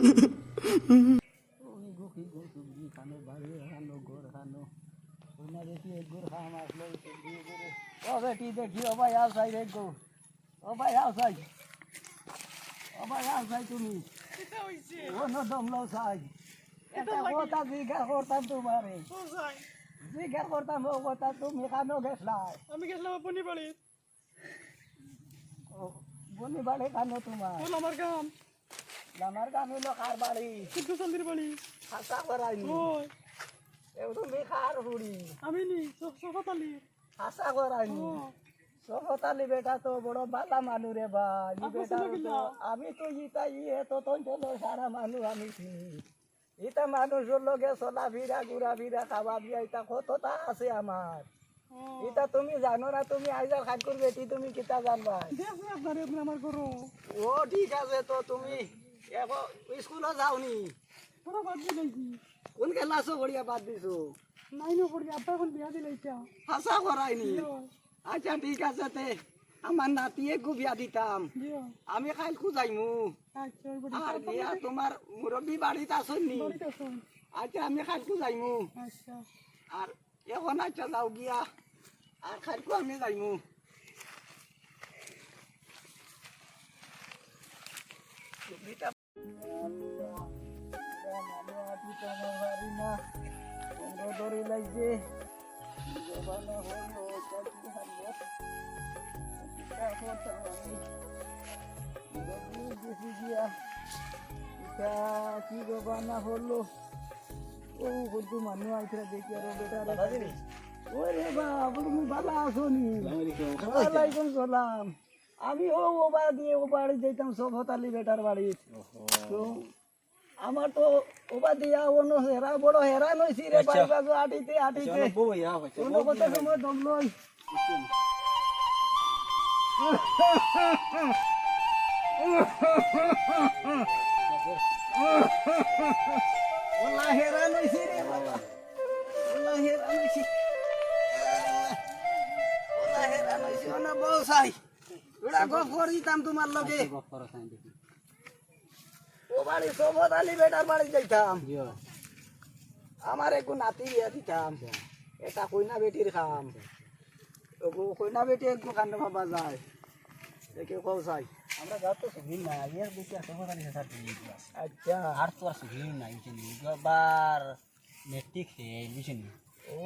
ওই গুখি গুখি খানো বাড়ি খানো ঘর খানো ওনা বেটি এক ঘর খাম আসলো ও বেটি দেখি ও ভাই আসাই রে গো ও ভাই আসাই তুমি এটা হইছে ও ন দমলো সাই এটা কথা জিজ্ঞা করতাম তোমারে জিজ্ঞা করতাম ও কথা তুমি খানো গেছলাই আমি গেছিলাম আপনি বাড়ি ও বনি বাড়ি খানো তোমার বল আমার গাম আমার গান হইলো কার বাড়ি সিদ্ধু চন্দ্রের বাড়ি হাসা করাইনি ওই এও তুমি কার হুড়ি আমি নি সফাতালি হাসা করাইনি সফতালি বেটা তো বড় বালা মানু রে ভাই বেটা তো আমি তো ইতা ইয়ে তো চলো সারা মানুষ আমি চিনি ইতা মানুষের লগে চলা ভিড়া ঘুরা ভিড়া খাওয়া বিয়া ইতা কতটা আছে আমার ইতা তুমি জানো না তুমি আইজা খাটকুর বেটি তুমি কিতা জানবা দেখো আপনার আমার গরু ও ঠিক আছে তো তুমি স্কুলে যাওনি পুরো বাদ দিলাইছি কোন ক্লাসও বড়িয়া বাদ দিছো নাইনো পড়ি আব্বা এখন বিয়া দিলাইছা হাসা করাইনি আচ্ছা ঠিক আছে তে আমার নাতিয়ে বিয়া দিতাম দিও আমি কালকু যাইমু আচ্ছা ওই বড়ি আর দিয়া তোমার মুরব্বী বাড়িত আসনি বাড়িতে আছো আচ্ছা আমি কালকু যাইমু আচ্ছা আর এখন আচ্ছা যাও গিয়া আর কালকু আমি যাইমু ধরে লাগছে কি বানা হলো ও কত মানুষ আইছে দেখি আর বেটা ওরে বাবা তুমি ভালো আছো নি ওয়ালাইকুম সালাম আমি ও দিয়ে ও বাড়ি যেতাম সভতালি বেটার বাড়ি তো আমার তো ওবা দিয়া অন্য হেরা বড় হেরান হয়েছি রে বাড়ি বাজু আটিতে কোনো কথা সময় দম লই ওলা হেরান হয়েছি রে বাবা ওলা হেরান হয়েছি না বউ চাই ওরা গপ করিতাম তোমার লগে ও বাড়ি সবতালি বেটার বাড়ি যাইতাম আমার একটু নাতি বিয়া দিতাম এটা কইনা বেটির খাম কইনা বেটি একটু কান্ড ভাবা যায় দেখে কও চাই আমরা গাঁও তো সুবিধ না এর বেশি আর সবতালি শেষার দিন আচ্ছা আর তো আর সুবিধ না বুঝছেন একবার মেট্রিক খেয়ে বুঝছেন ও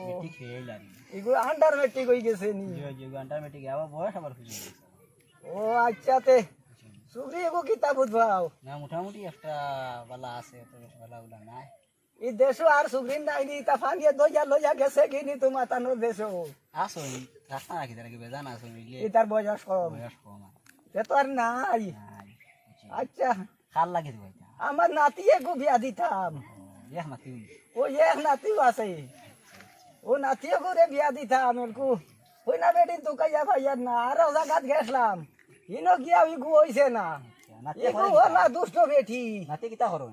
মেট্রিক খেয়ে লারি এগুলো আন্ডার মেট্রিক হয়ে গেছে নি ঘন্টার মেট্রিক আবার বয়স আবার খুঁজে গেছে ও আচ্ছা তে সুগ্রি এগো কিতা বুঝবাও না মোটামুটি একটা বালা আছে তো বালা উলা নাই এই দেশো আর সুগ্রিন নাইনি তা ফানিয়ে লইয়া গেছে কিনি তোমার তানোর দেশো আসো রাস্তা রাখি তারা কি বেজান আসো মিলে এটার বয়স কম বয়স কম এ তো আর নাই নাই আচ্ছা খাল লাগে তো ভাইটা আমার নাতি এগো বিয়া দিতাম ইয়া মাতি ও এক নাতিও আছে ও নাতি এগো বিয়া দিতাম এলকু ওই না বেটিন তো কাইয়া ভাইয়ার না আর জায়গাত গেছলাম ইনো গিয়া ইগু হইছে না নাতি ইগু ওলা দুষ্ট বেটি নাতি কিতা করো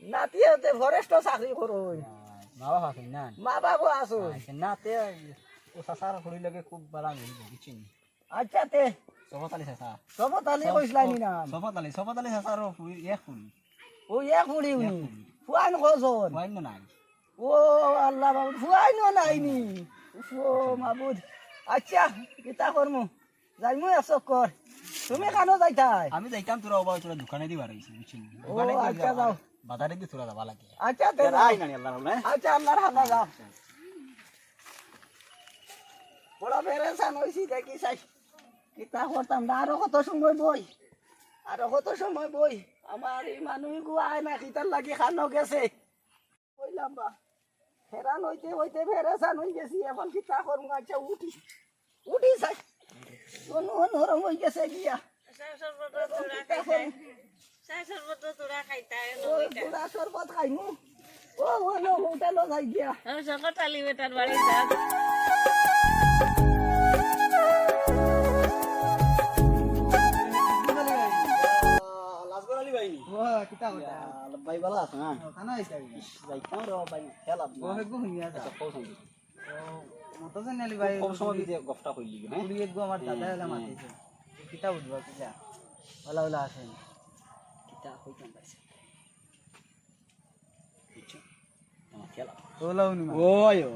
নাতি হতে ফরেস্ট চাকরি করুন মা বাবা আছে না মা বাবু আসো নাতে ও সাসার হরি লাগে খুব বালা মিল বুঝছেন আচ্ছা তে সবতালি সাসা সবতালি কইসলানি না সবতালি সাসার এক ফুল ও এক ফুড়ি উনি ফুয়াইন কজন ওয়াইন নাই ও আল্লাহ বাবু ফুয়াইন নাইনি ও মাবুদ আচ্ছা কিতা করমু যাইমু চক্কর তুমি কানো যাইতাই আমি যাইতাম তোরা ওবা তোরা দোকানে দি বাড়াইছি বুঝছেন ও আচ্ছা যাও বাজারে দি তোরা যাবা লাগে আচ্ছা তে রাই না আল্লাহ রাম আচ্ছা আল্লাহর হামলা যাও বড় বেরেসান হইছি দেখি চাই কিতা করতাম না আরো কত সময় বই আমার এই মানুষ আয় না কিতার লাগি খানো গেছে কইলাম বা হেরান হইতে বেরেসান হয়ে গেছি এখন কিতা করবো আচ্ছা উঠি চাই নরম হয়ে গেছে গিয়া শরবত খাইমু ও হোটেলও যাই গিয়া সকালি বেটার বাড়ি কিতা কথা ভাই বালা আছে না খানা আইতাই যাইতাম রে ভাই খেলা বহে গো নিয়া যা কৌশল মতো জানালি ভাই কম সময় দিয়ে গফটা কইলি হ্যাঁ পুরি এক গো আমার দাদা এলা মাতিছে কিতা উঠবা কিলা ওলা আছে কিতা কইতাম পাইছে ওলাউনি ওই ও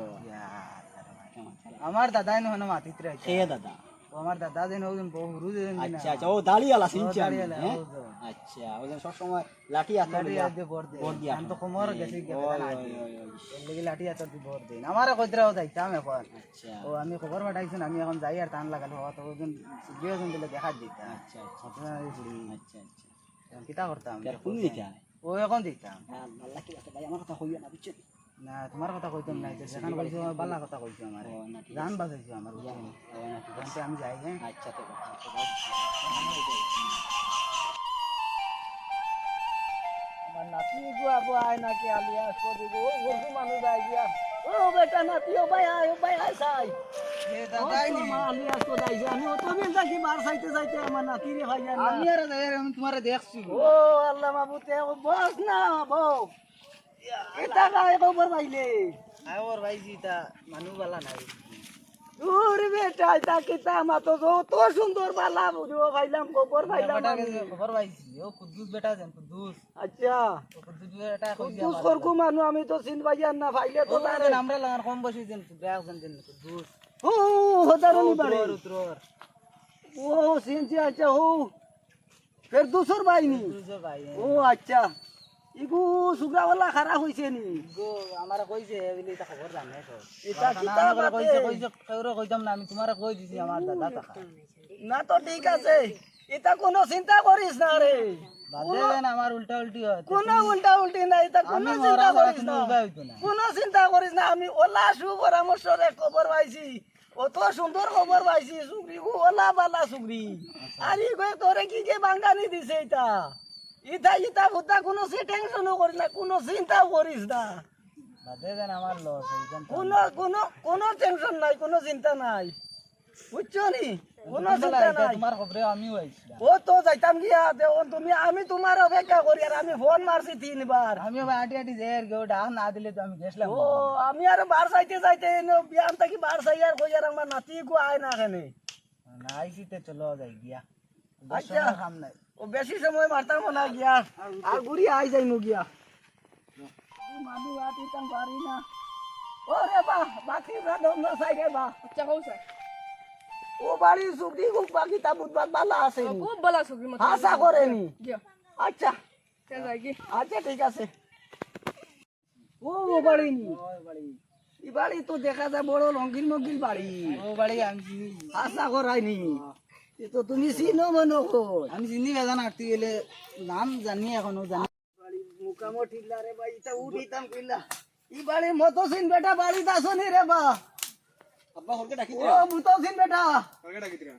আমার দাদাই নহন মাতিত রে সে দাদা ও আমার দাদা যেন ওজন বহু রুজ যেন আচ্ছা আচ্ছা ও দাঁড়িয়ালা সিনছে দাঁড়িয়ালা, হ্যাঁ ও তো। আচ্ছা ওজন সব সময় লাঠি হাতে লাঠি হাতে ভর দে ভর দিয়া আমি তো কোমর গেছি ওই, ওই, ওই, এর লাগি লাঠি হাতে ভর দে আমারে কইতরাও যাইতাম এখন আচ্ছা ও আমি খবর পাঠাইছেন আমি এখন যাই আর টান লাগালো হওয়া তো ওজন গিয়ে ওজন দিলে দেখা দিতাম আচ্ছা আচ্ছা আপনার এই বুড়ি আচ্ছা আচ্ছা এখন কিতা করতাম আর কোন দিকে ও এখন দিতাম আল্লাহ কি ভাই আমার কথা কইয়া না বুঝছেন না তোমার কথা কইতাম না তো সেখানে কইছো বালা কথা কইছো আমার ও, না, ঠিক গান বাজাইছো আমার বুঝছো আমি যাই হ্যাঁ আচ্ছা তো আমার নাতি গুয়া গুয়া আয় নাকি আলিয়া সদি গো ওরকম মানুষ আই গিয়া ও বেটা নাতি ও ভাই আয় সাই এ দাদাই নি আলিয়া তো যাইছে আমি ও তুমি যাকি বার সাইতে যাইতে আমার নাতি রে ভাই জান আমি আর যাই আমি তোমারে দেখছি ও আল্লাহ মাবুতে বস না বউ এটা গায় খবর পাইলে খবর পাইছি তা মানু বালা নাই ওরে বেটা এটা কিতা মাতো তো সুন্দর বালা বুঝো ভাইলাম খবর পাইলাম খবর পাইছি ও কুদ্দুস বেটা জান কুদ্দুস আচ্ছা কুদ্দুস বেটা কুদ্দুস করকু মানু আমি তো চিন পাইয়ার না ফাইলে তো তারে আমরা লাগার কম বসি দেন ব্যাগ দেন কুদ্দুস ও হদারনি বাড়ি উত্তর ও চিনছি আচ্ছা ও ফের দুসর ভাইনি দুসর ভাই ও আচ্ছা ইগু সুগ্রাওয়ালা খারাপ হইছে নি গো আমারে কইছে বলি তা খবর জানে তো এটা কিতা করে কইছে কেউরে কইতাম না আমি তোমারে কই দিছি আমার দাদা টাকা না তো ঠিক আছে এটা কোনো চিন্তা করিস না রে বাদে দেন আমার উল্টা উল্টি হয় কোনো উল্টা উল্টি নাই এটা কোনো চিন্তা করিস না কোনো চিন্তা করিস না আমি ওলা সু পরামর্শ রে খবর পাইছি অত সুন্দর খবর পাইছি সুগ্রি ওলা বালা সুগ্রি আর ই কই তোরে কি যে বাঙ্গানি দিছে এটা ইতা ইতা বুতা কোনো সে টেনশনও করিস না কোনো চিন্তাও করিস না বাদে দেন আমার লস কোনো কোনো কোনো টেনশন নাই কোনো চিন্তা নাই বুঝছো নি কোনো চিন্তা নাই তোমার খবরে আমিও আইছিলাম ও তো যাইতাম গিয়া দেও তুমি আমি তোমার অপেক্ষা করি আর আমি ফোন মারছি 3 বার আমি আটি আটি যাই গো ডাক না দিলে তো আমি গেছলাম ও আমি আর বার চাইতে চাইতে বিয়ান থাকি বার চাই আর কই আর আমার নাতি গো আয় না কেনে নাই কিতে চলো যাই গিয়া আচ্ছা কাম নাই ও বেশি সময় মারতাম না গিয়া আর গুড়ি আই যাইমু গিয়া মানু আটি তাম পারি না ওরে বাকি রাধন সাইডে বা আচ্ছা কও স্যার ও বাড়ি সুখদি খুব বাকি তা বুধবার বালা আছে খুব ভালো সুখী মত আশা করেনি গিয়া আচ্ছা কে যাই কি আচ্ছা ঠিক আছে ও বাড়ি নি এই বাড়ি তো দেখা যায় বড় রঙিন মঙ্গিল বাড়ি ও বাড়ি আমি চিনি আশা করাইনি এ তো তুমি চিনো মনে আমি চিনি বেজান আটটি গেলে নাম জানি এখনো জানি বাড়ি মুকামো ঠিকলা রে ভাই এটা উঠিতাম কইলা এই বাড়ির মতো চিন বেটা বাড়ি দাসনি রে বা আব্বা হরকে ডাকি ও মতো চিন বেটা হরকে ডাকিতরা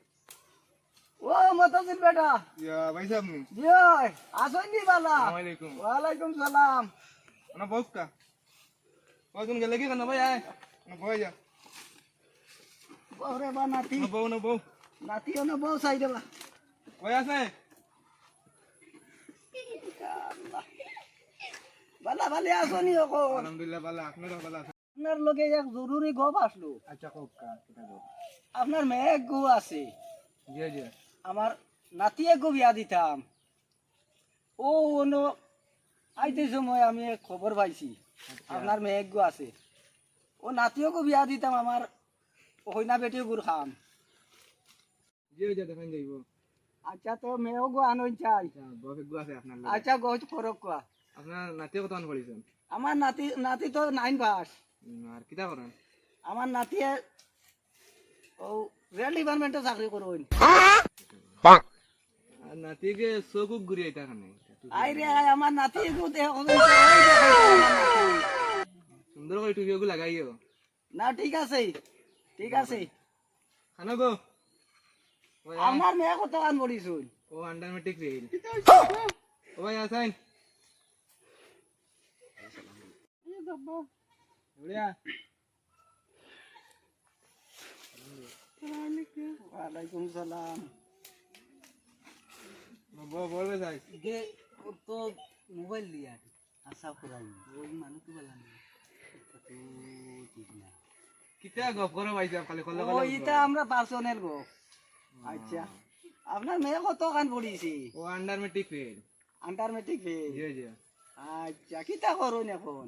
ও মতো চিন বেটা ইয়া ভাই সাহেব নি জয় আসনি বালা আসসালামু আলাইকুম ওয়ালাইকুম সালাম না বউকা কোন গেলে কি না ভাই আয় না বই যা বউরে বা নাতি না বউ নাতি না বউ চাই দেবা কই আছে বালা ভালে আসনি অকো আলহামদুলিল্লাহ ভালো আপনারা ভালো আছেন আপনার লগে এক জরুরি গপ আসলো আচ্ছা কোকা কিটা গো আপনার মেয়ে গো আছে জি জি আমার নাতি গো বিয়া দিতাম ও অন্য আইতে সময় আমি এক খবর পাইছি আপনার মেয়ে গো আছে ও নাতিও গো বিয়া দিতাম আমার হইনা বেটিও গুড় খাম জি জি দেখেন যাইবো আচ্ছা তো মেয়েও গো আনই চাই আচ্ছা বউ গো আছে আপনার লাগে আচ্ছা গো ফরক কোয়া আপনার নাতি কত আন করিছেন আমার নাতি তো 9 পাস আর কিটা করেন আমার নাতিয়ে ও রেল ডিপার্টমেন্টে চাকরি করুন আর নাতিকে চকুক ঘুরি আইতা কানে আই রে আমার নাতি গো সুন্দর করে টুপিও লাগাইও না ঠিক আছে ঠিক আছে খানা গো আমার মেয়ে কত কান পড়িছুন ও আন্ডার মেট্রিক ফেল ও ভাই আসাইন এই দাব্বা বড়িয়া ওয়ালাইকুম সালাম বলবে যাই গে ও তো মোবাইল লিয়া আশা করাই ওই মানুষ তো বলা না তো ঠিক না কিটা গপ করে পাইছে খালি কল ও ইটা আমরা পার্সোনাল গো আচ্ছা আপনার মেয়ে কত কান পড়িছে ও under matric fail under matric fail জি জি আচ্ছা কিতা করুন এখন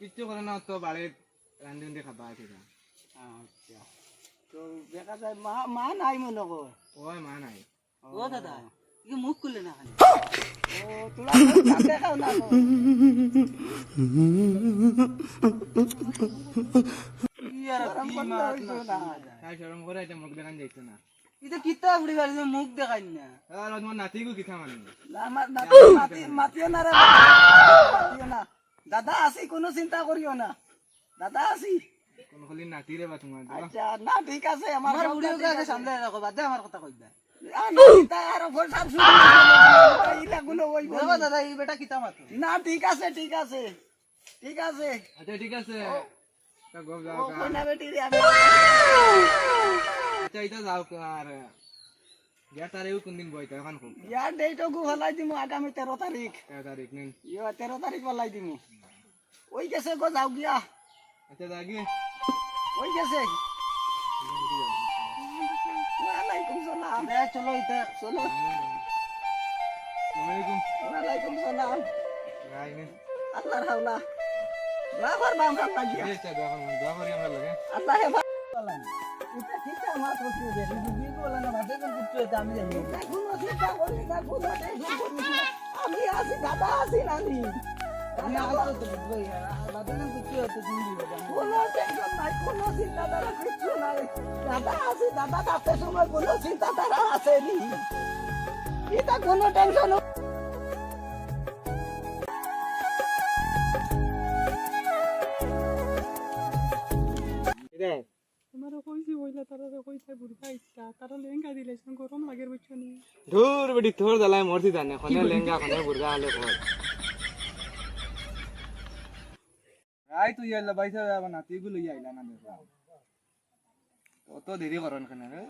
কিচ্ছু করে না তো বাড়ির রান্ধি উন্ধি খাবা আছে আচ্ছা তো দেখা যায় মা নাই মনে কর ওই মা নাই ও দাদা কি মুখ খুললে না খালি ও তোরা দেখাও না তো। কি আর গরম কি করলে মাত হইতো না না। তাই শরম করে এটা মুখ দেখান যাইতো না এটা কিতা বুড়ি বাড়ি মুখ দেখাই না আর তোমার নাতিগু কিথা মানে না, মাতিও না রে মাতিও না দাদা আসি কোনো চিন্তা করিও না দাদা আসি কোন খালি নাতি রে বা তোমার আচ্ছা না ঠিক আছে আমার আমার সব বুড়িও ঠিক কাছে আছে। সামনে রাখো বাদে আমার কথা কইবা না চিন্তা আর ওপর সব শুরু ইলা গুলো হইব দেখো দাদা এই বেটা কিতা মাতো না ঠিক আছে ঠিক আছে ঠিক আছে আচ্ছা ঠিক আছে তা গপ যাও ও কোনা বেটি রে আমি আচ্ছা এটা যাও আর ইয়া তারেও কোন দিন বইতা এখন খুব ইয়ার ডেটও হলাই দিমু আগামী 13 তারিখ 13 তারিখ নেই 13 তারিখ হলাই দিমু ওই গেছে গো যাও গিয়া আচ্ছা জাগি ওই গেছে ওয়ালাইকুম সালাম চলো এটা চলো আসসালামু ওয়ালাইকুম সালাম আলাইকুম আল্লাহর হাওলা দোয়া করবা আমরা লাগিয়া আচ্ছা দোয়া করি আমরা লাগে আল্লাহ হেফাজত করলাম এটা ঠিক আমার প্রশ্ন যে বিবি বলা না বাদে কোন কিছু এটা আমি জানি এটা কোনো চিন্তা করি না কোনো টেনশন করি না আমি আছি দাদা আছি নানি আমি আসো তো বুঝবই বাদে কোন কিছু হতে দিন দিবে কোনো টেনশন নাই কোনো চিন্তা ধারা কিচ্ছু নাই দাদা আছি দাদা থাকতে সময় কোনো চিন্তা ধারা আসেনি এটা কোনো টেনশন রে তোমারও কইছি বইলা তারা কইছে বুড়া ইচ্ছা তারা লেহেঙ্গা দিলেছেন গরম লাগের বুঝছো নি ধুর বেটি তোর দালাই মরছি জানে কোনে লেঙ্গা কোনে বুরগা আলে কর আই তুই ইয়ালা বাইসা যাবা না তুই গুলো ইয়াইলা না দেখলা অত দেরি করন কেন রে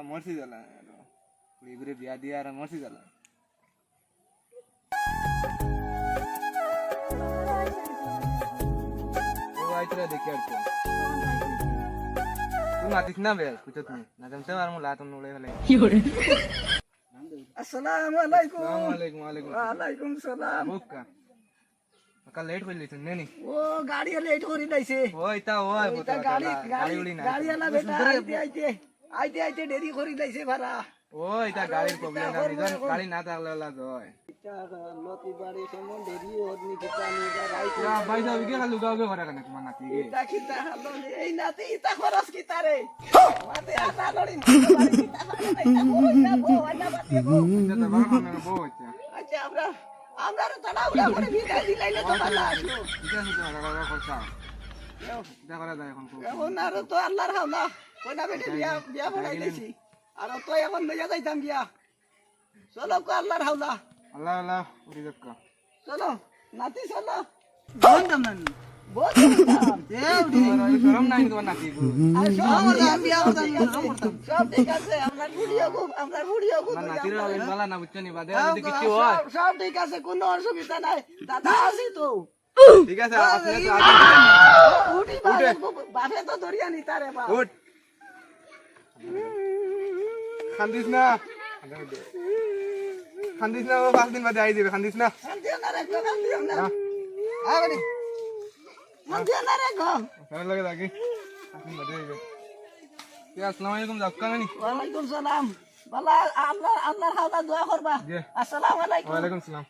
মরছি জালা কুড়ি ঘুরে বিয়া দিয়া আর মরছি জালা ও আইতরা দেখি আর তুই নাতিস না বে কুচত নি না জমতে আর মুলা তুন উড়ে ফেলে আসসালামু আলাইকুম আসসালামু আলাইকুম ওয়ালাইকুম ওয়ালাইকুম সালাম বুকা কাল লেট হইলি তুই নেনি ও গাড়ি লেট করে লাইছে ওই তা ওই এটা গাড়ি গাড়ি উড়ি না গাড়ি আলা বেটা আইতে দেরি করে লাইছে ভাড়া ওই তা গাড়ির প্রবলেম না নিজন গাড়ি না থাকলে ওলা জয় লতি বাড়ি কেমন দেরি হদনি কিতা নি গাড়ি ইয়া ভাই যাও কি খালু গাওগে করে কেন তোমার নাতি গে এটা কিতা হলো এই নাতে ইতা খরচ কিতা রে মাতে আতা লড়ি কিতা এটা বই না বো আনা বাতে বো এটা তো বাবা না বউ হচ্ছে আচ্ছা আমরা তাড়াহুড়া করে বিদায় দিলাইলে তো ভালো আসলো ঠিক আছে তো গাড়া করছা এটা করে যায় এখন খুব এখন আর তো আল্লাহর হাওলা কোনা বেটে বিয়া পড়াই দিছি আর তো এখন লইয়া যাইতাম গিয়া চলো কো আল্লাহর হাওলা আল্লাহ আল্লাহ উড়ি যাক চলো নাতি চলো কোন দাম না বহুত শরম নাই তোমার নাতি গো সব ঠিক আছে আমরা ভিডিও খুব আমার নাতির অনেক ভালো না বুঝছো নি বাদে যদি কিছু হয় সব ঠিক আছে কোনো অসুবিধা নাই দাদা আছি তো ঠিক আছে আসলে তো আগে উঠি বাপে তো দরিয়া নিতা রে বাপ উঠ খান্দিস না ও 5 দিন বাদে আই দিবে খান্দিস না শান্তিও না রে শান্তিও না আরে শান্তিও না রে গো ভালো লাগে থাকি 5 দিন বাদে আইবে আসসালামু আলাইকুম যাক্কা নানি ওয়ালাইকুম সালাম বালা আল্লাহর হাওলা দোয়া করবা জি আসসালামু আলাইকুম ওয়ালাইকুম সালাম